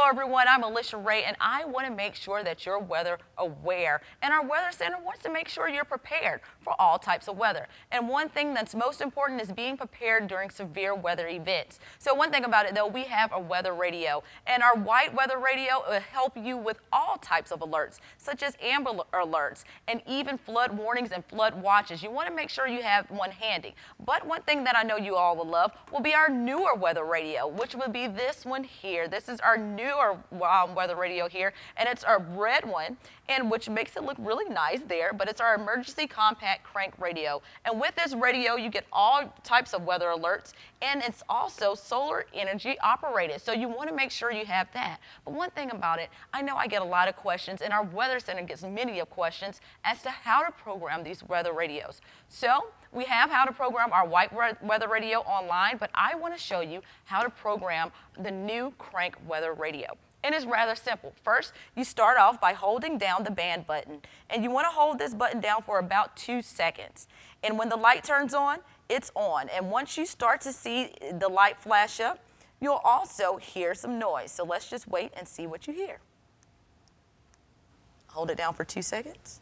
everyone, I'm Alesha Ray, and I want to make sure that you're weather aware. And our Weather Center wants to make sure you're prepared for all types of weather. And one thing that's most important is being prepared during severe weather events. So one thing about it, though, we have a weather radio. And our white weather radio will help you with all types of alerts, such as amber alerts and even flood warnings and flood watches. You want to make sure you have one handy. But one thing that I know you all will love will be our newer weather radio, which will be this one here. This is our newer weather radio here, and it's our red one, and which makes it look really nice there, but it's our emergency compact crank radio. And with this radio, you get all types of weather alerts, and it's also solar energy operated, so you want to make sure you have that. But one thing about it, I know I get a lot of questions, and our Weather Center gets many of questions as to how to program these weather radios. So we have how to program our white weather radio online, but I want to show you how to program the new crank weather radio. And it's rather simple. First, you start off by holding down the band button. And you want to hold this button down for about 2 seconds. And when the light turns on, it's on. And once you start to see the light flash up, you'll also hear some noise. So let's just wait and see what you hear. Hold it down for 2 seconds.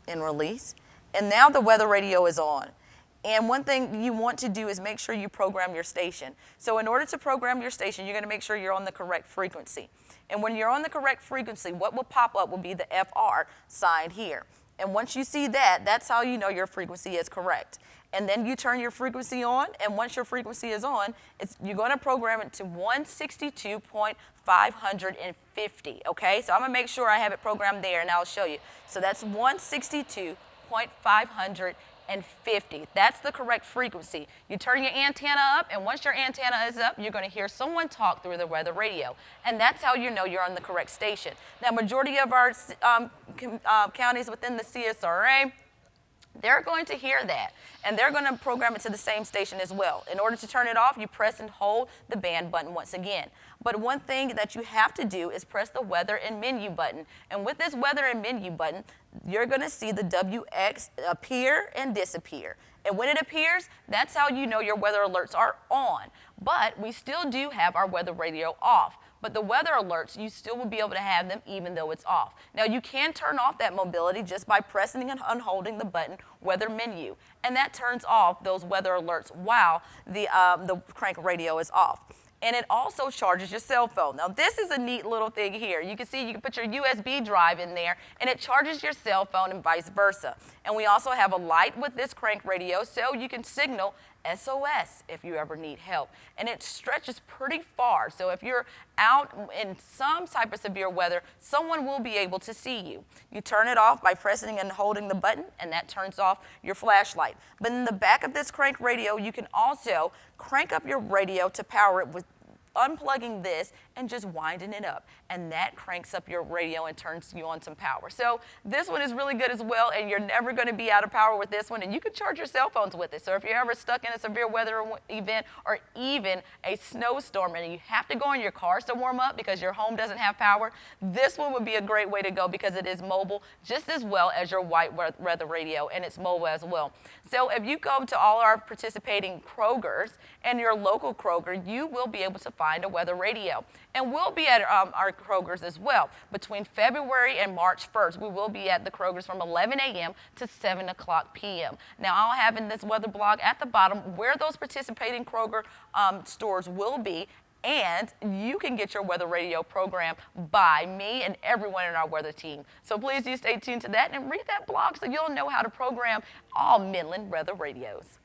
And release. And now the weather radio is on. And one thing you want to do is make sure you program your station. So in order to program your station, you're going to make sure you're on the correct frequency. And when you're on the correct frequency, what will pop up will be the FR sign here. And once you see that, that's how you know your frequency is correct. And then you turn your frequency on, and once your frequency is on, you're going to program it to 162.550, okay? So I'm going to make sure I have it programmed there, and I'll show you. So that's 162.550. That's the correct frequency. You turn your antenna up, and once your antenna is up, you're going to hear someone talk through the weather radio. And that's how you know you're on the correct station. Now, majority of our counties within the CSRA, they're going to hear that, and they're going to program it to the same station as well. In order to turn it off, you press and hold the band button once again. But one thing that you have to do is press the weather and menu button. And with this weather and menu button, you're going to see the WX appear and disappear. And when it appears, that's how you know your weather alerts are on. But we still do have our weather radio off. But the weather alerts, you still will be able to have them even though it's off. Now, you can turn off that mobility just by pressing and unholding the button weather menu. And that turns off those weather alerts while the crank radio is off. And it also charges your cell phone. Now, this is a neat little thing here. You can see you can put your USB drive in there, and it charges your cell phone and vice versa. And we also have a light with this crank radio, so you can signal SOS if you ever need help. And it stretches pretty far, so if you're out in some type of severe weather, someone will be able to see you. You turn it off by pressing and holding the button, and that turns off your flashlight. But in the back of this crank radio, you can also crank up your radio to power it with unplugging this and just winding it up, and that cranks up your radio and turns you on some power. So this one is really good as well, and you're never going to be out of power with this one, and you can charge your cell phones with it. So if you're ever stuck in a severe weather event or even a snowstorm and you have to go in your cars to warm up because your home doesn't have power, this one would be a great way to go because it is mobile just as well as your white weather radio, and it's mobile as well. So if you go to all our participating Krogers and your local Kroger, you will be able to find a weather radio. And we'll be at our Krogers as well. Between February and March 1st, we will be at the Krogers from 11 a.m. to 7 o'clock p.m. Now, I'll have in this weather blog at the bottom where those participating Kroger stores will be, and you can get your weather radio program by me and everyone in our weather team. So please do stay tuned to that and read that blog so you'll know how to program all Midland weather radios.